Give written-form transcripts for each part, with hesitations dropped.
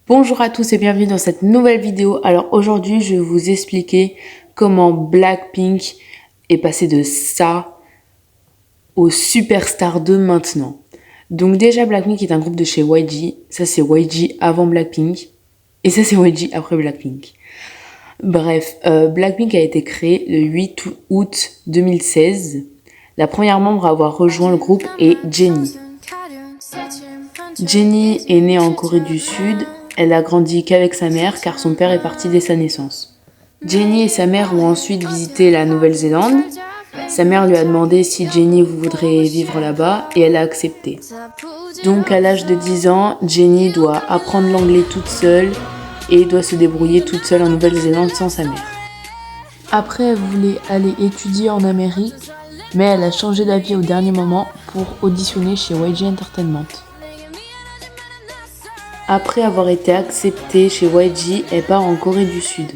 Bonjour à tous et bienvenue dans cette nouvelle vidéo. Alors aujourd'hui, je vais vous expliquer comment Blackpink est passé de ça aux superstars de maintenant. Donc déjà, Blackpink est un groupe de chez YG. Ça, c'est YG avant Blackpink. Et ça, c'est YG après Blackpink. Bref, Blackpink a été créé le 8 août 2016. La première membre à avoir rejoint le groupe est Jennie. Jennie est née en Corée du Sud. Elle a grandi qu'avec sa mère car son père est parti dès sa naissance. Jennie et sa mère ont ensuite visité la Nouvelle-Zélande. Sa mère lui a demandé si Jennie voudrait vivre là-bas et elle a accepté. Donc à l'âge de 10 ans, Jennie doit apprendre l'anglais toute seule et doit se débrouiller toute seule en Nouvelle-Zélande sans sa mère. Après, elle voulait aller étudier en Amérique, mais elle a changé d'avis au dernier moment pour auditionner chez YG Entertainment. Après avoir été acceptée chez YG, elle part en Corée du Sud.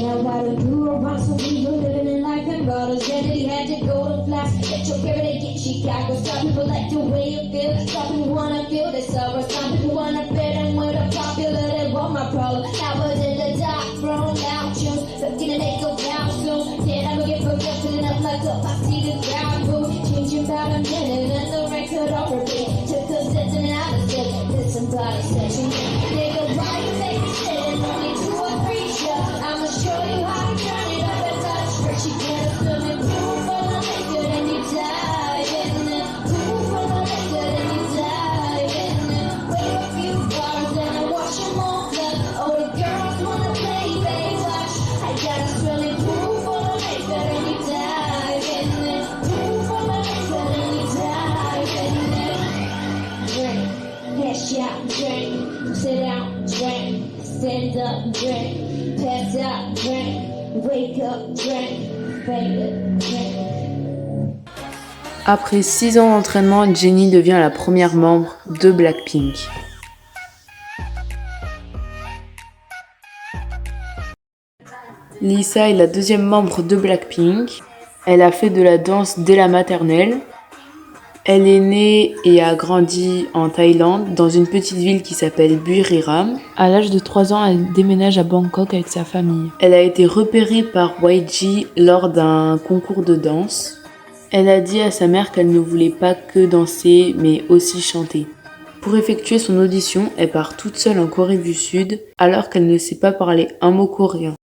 Now I don't do around, so we were living in life and brothers. Yeah, they had to go to class. Let your parents get Chicago. Some people like the way you feel. Some people wanna feel the sorrow. Some people wanna fit in with a popular. They want my problem. I was in the dark, thrown out shoes. Looking and they go down soon. Then I'm gonna get broke up, filling up like up. I see the ground move. Changing about a minute and the record on repeat. Took a step and out of step. Did somebody session. Nigga, why you make me sit in only 2 or 3 shots? I'ma show you how to turn it up and touch. First you get a swimming pool for the liquor, then you dive in it. Pool for the liquor, then you dive in it. Wait a few bars, then I wash them all up. Oh, the girls wanna play, they watch. I got a swimming pool for the liquor, then you dive in it. Pool for the liquor, then you dive in it. Drink, headshot, drink, sit down, drink, stand up, drink. Pass out, drink, wake up, drink, fade it, drink. Après 6 ans d'entraînement, Jennie devient la première membre de Blackpink. Lisa est la deuxième membre de Blackpink. Elle a fait de la danse dès la maternelle. Elle est née et a grandi en Thaïlande, dans une petite ville qui s'appelle Buriram. À l'âge de 3 ans, elle déménage à Bangkok avec sa famille. Elle a été repérée par YG lors d'un concours de danse. Elle a dit à sa mère qu'elle ne voulait pas que danser, mais aussi chanter. Pour effectuer son audition, elle part toute seule en Corée du Sud, alors qu'elle ne sait pas parler un mot coréen.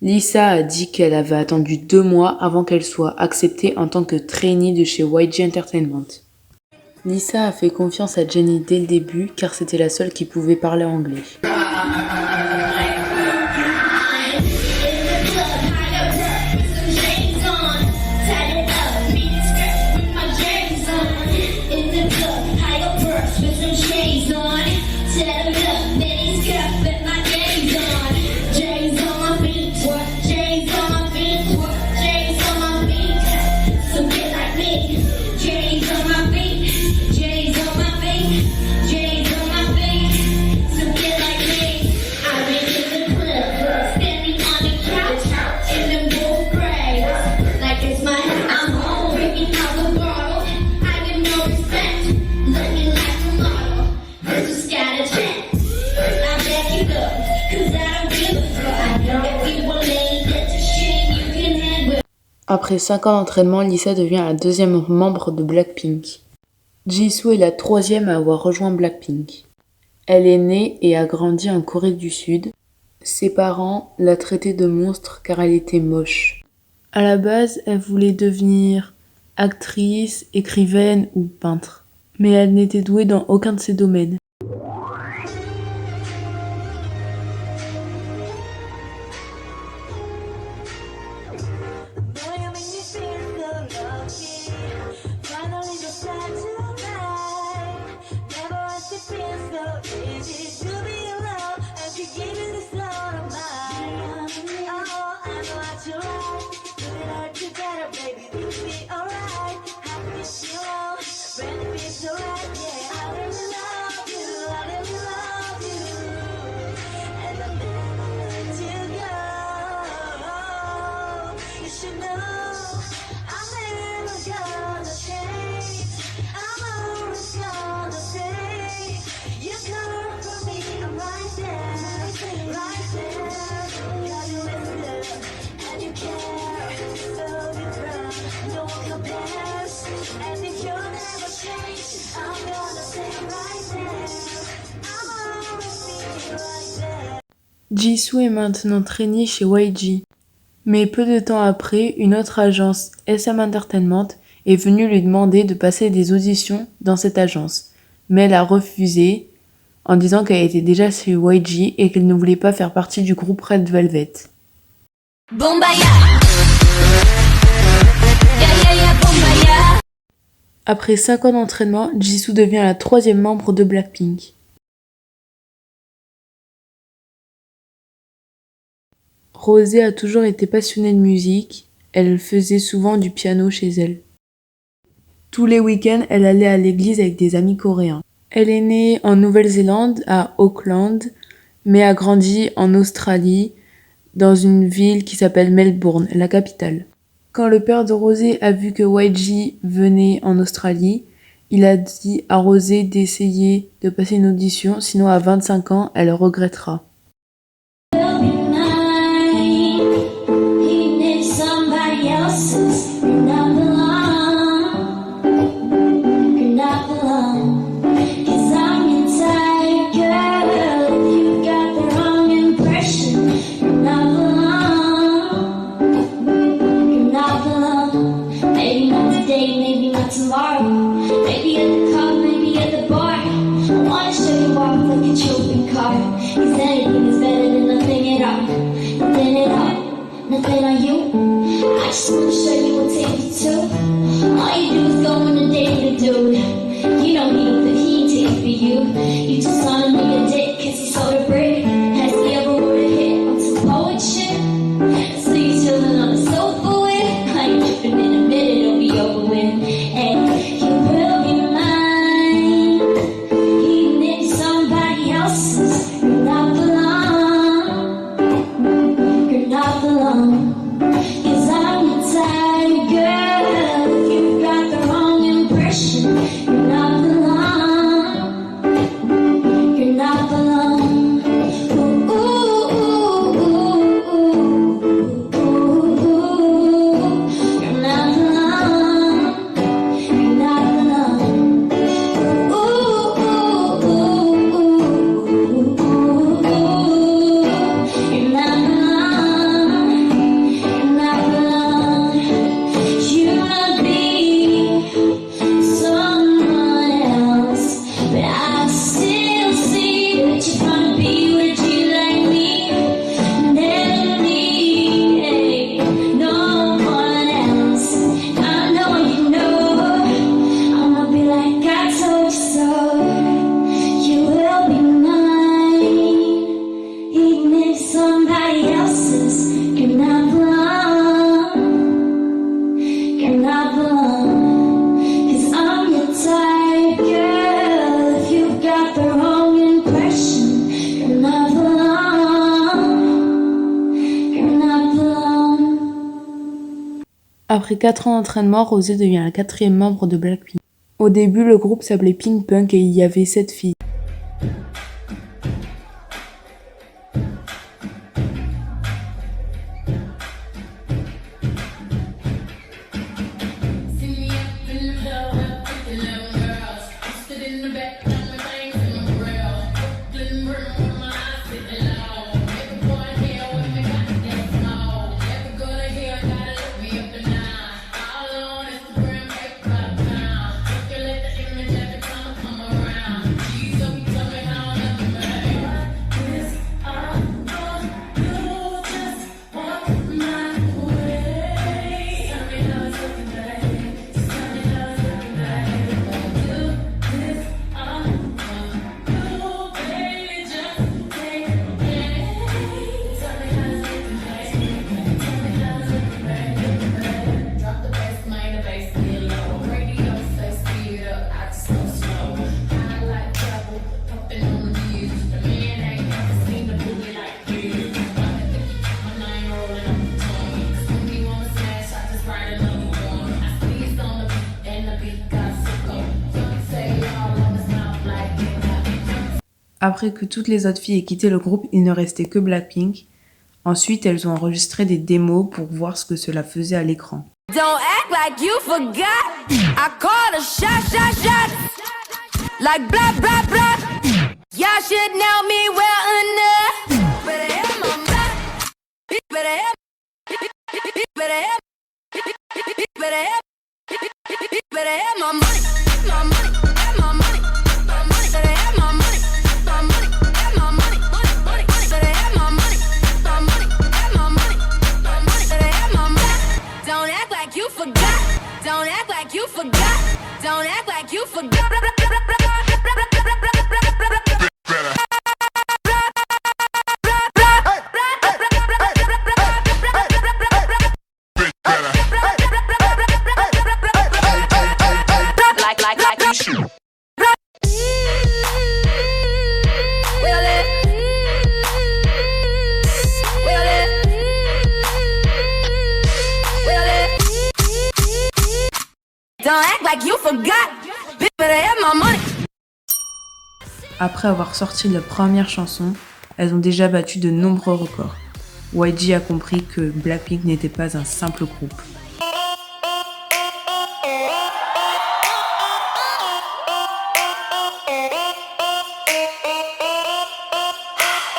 Lisa a dit qu'elle avait attendu 2 mois avant qu'elle soit acceptée en tant que trainee de chez YG Entertainment. Lisa a fait confiance à Jennie dès le début car c'était la seule qui pouvait parler anglais. Après 5 ans d'entraînement, Lisa devient la 2e membre de Blackpink. Jisoo est la 3e à avoir rejoint Blackpink. Elle est née et a grandi en Corée du Sud. Ses parents la traitaient de monstre car elle était moche. À la base, elle voulait devenir actrice, écrivaine ou peintre. Mais elle n'était douée dans aucun de ces domaines. Jisoo est maintenant trainee chez YG. Mais peu de temps après, une autre agence, SM Entertainment, est venue lui demander de passer des auditions dans cette agence. Mais elle a refusé en disant qu'elle était déjà chez YG et qu'elle ne voulait pas faire partie du groupe Red Velvet. Après 5 ans d'entraînement, Jisoo devient la 3e membre de Blackpink. Rosé a toujours été passionnée de musique, elle faisait souvent du piano chez elle. Tous les week-ends, elle allait à l'église avec des amis coréens. Elle est née en Nouvelle-Zélande, à Auckland, mais a grandi en Australie, dans une ville qui s'appelle Melbourne, la capitale. Quand le père de Rosé a vu que YG venait en Australie, il a dit à Rosé d'essayer de passer une audition, sinon à 25 ans, elle regrettera. Après 4 ans d'entraînement, Rosé devient la 4e membre de Blackpink. Au début, le groupe s'appelait Pink Punk et il y avait 7 filles. Après que toutes les autres filles aient quitté le groupe, il ne restait que Blackpink. Ensuite, elles ont enregistré des démos pour voir ce que cela faisait à l'écran. Don't act like you forgot. I called a shot. Like blah, blah, blah. Y'all should know me well enough. Better have my money. Better have. Better have. Better have. Better have my money. My money. My money. My money. Better have my money. My money. Have my money. Money. Better have my money. My money. Have my money. My money. Better have my money. Don't act like you forgot. Don't act like you forgot. Don't act like you forgot. Like you should. Don't act like you forgot. Better have my money. Après avoir sorti leur première chanson, elles ont déjà battu de nombreux records. YG a compris que Blackpink n'était pas un simple groupe.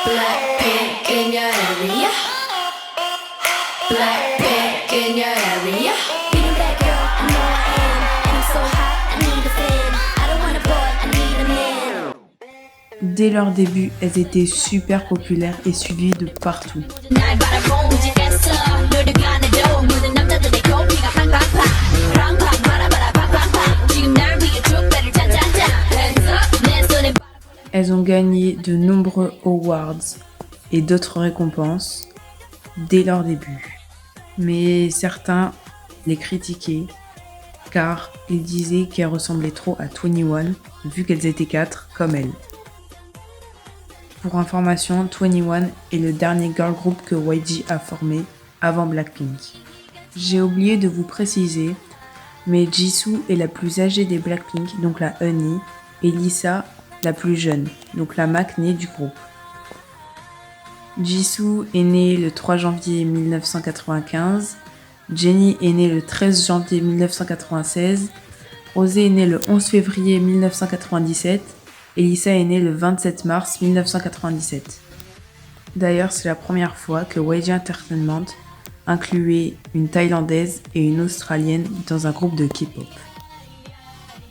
Blackpink in your area. Blackpink in your area. Being that girl, I know I am. And I'm so hot, I need a fan. I don't want a boy, I need a man. Dès leur début, elles étaient super populaires et suivies de partout. Elles ont gagné de nombreux awards et d'autres récompenses dès leur début. Mais certains les critiquaient car ils disaient qu'elles ressemblaient trop à 21 vu qu'elles étaient 4 comme elles. Pour information, 21 est le dernier girl group que YG a formé avant Blackpink. J'ai oublié de vous préciser, mais Jisoo est la plus âgée des Blackpink, donc la Honey, et Lisa la plus jeune, donc la McNee du groupe. Jisoo est née le 3 janvier 1995, Jennie est née le 13 janvier 1996, Rosé est née le 11 février 1997 et Lisa est née le 27 mars 1997. D'ailleurs, c'est la première fois que YG Entertainment incluait une Thaïlandaise et une Australienne dans un groupe de K-pop.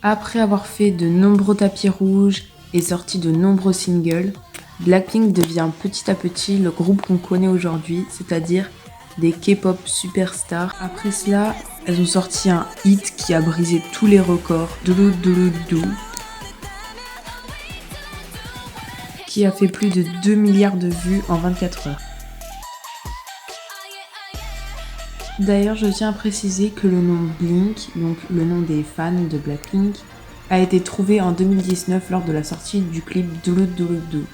Après avoir fait de nombreux tapis rouges et sorti de nombreux singles, Blackpink devient petit à petit le groupe qu'on connaît aujourd'hui, c'est-à-dire des K-pop superstars. Après cela, elles ont sorti un hit qui a brisé tous les records, Doulou Doulou Dou, qui a fait plus de 2 milliards de vues en 24 heures. D'ailleurs, je tiens à préciser que le nom Blink, donc le nom des fans de Blackpink, a été trouvé en 2019 lors de la sortie du clip Doulou Doulou Dou.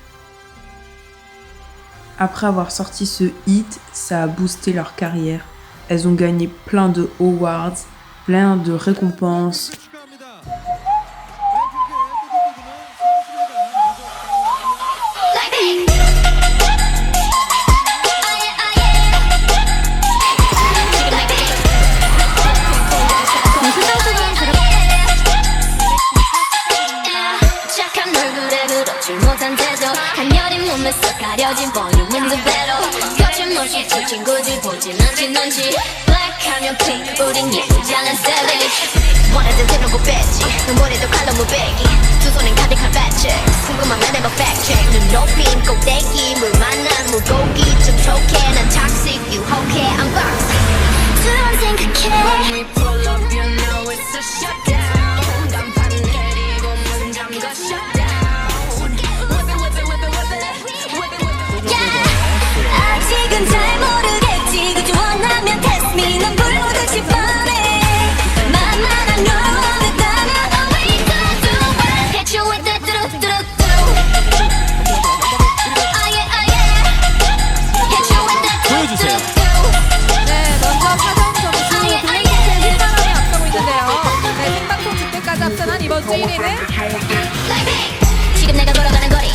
Après avoir sorti ce hit, ça a boosté leur carrière. Elles ont gagné plein de awards, plein de récompenses. 가려진 볼륨은 두 배로 거침없이 touching 굳이 보진 않지 눈치 Black하면 pink 우린 예쁘장한 savage 원하던 대로 못 뺐지 눈물에도 칼로 무배기 두 손엔 가득한 fat check 궁금하면 해봐 fact check 눈 높인 꼭대기 물 만난 물고기 좀 촉해 난 toxic 유혹해 unboxing 두번 생각해 When we pull up you know it's a shutdown 간판 내리고 문 잠가 shutdown 아직은 잘 모르겠지 그저 원하면 test me 넌 불보듯이 뻔해 만만한 너로 원했다면 all we gonna do is hit you with that do-do-do-do oh yeah hit you with that do-do-do-do 네, 먼저 사전 점수 블랙핑크의 휘파람이 앞서고 있는데요. 네, 생방송 집계까지 합산한 이번 주 1위는 지금 내가 걸어가는 거리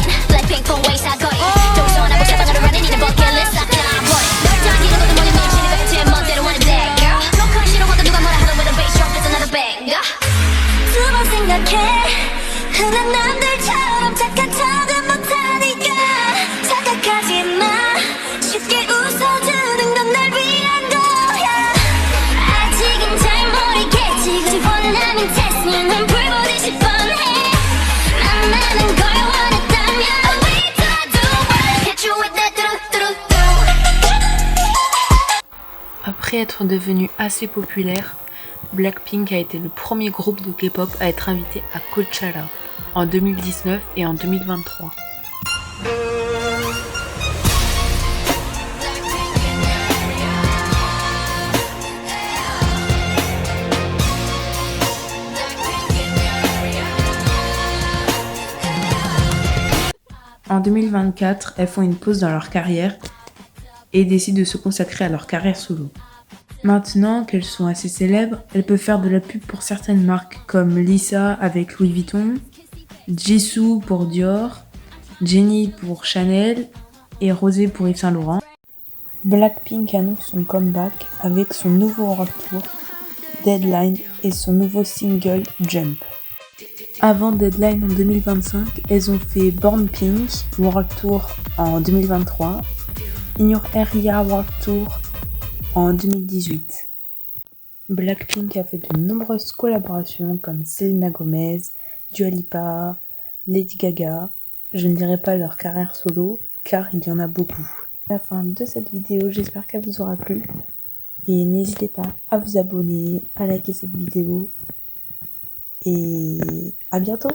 être devenu assez populaire, Blackpink a été le premier groupe de K-pop à être invité à Coachella en 2019 et en 2023. En 2024, elles font une pause dans leur carrière et décident de se consacrer à leur carrière solo. Maintenant qu'elles sont assez célèbres, elles peuvent faire de la pub pour certaines marques comme Lisa avec Louis Vuitton, Jisoo pour Dior, Jennie pour Chanel et Rosé pour Yves Saint Laurent. Blackpink annonce son comeback avec son nouveau World Tour, Deadline, et son nouveau single Jump. Avant Deadline en 2025, elles ont fait Born Pink World Tour en 2023, In Your Area World Tour en 2018. Blackpink a fait de nombreuses collaborations comme Selena Gomez, Dua Lipa, Lady Gaga. Je ne dirai pas leur carrière solo car il y en a beaucoup. À la fin de cette vidéo, j'espère qu'elle vous aura plu et n'hésitez pas à vous abonner, à liker cette vidéo et à bientôt.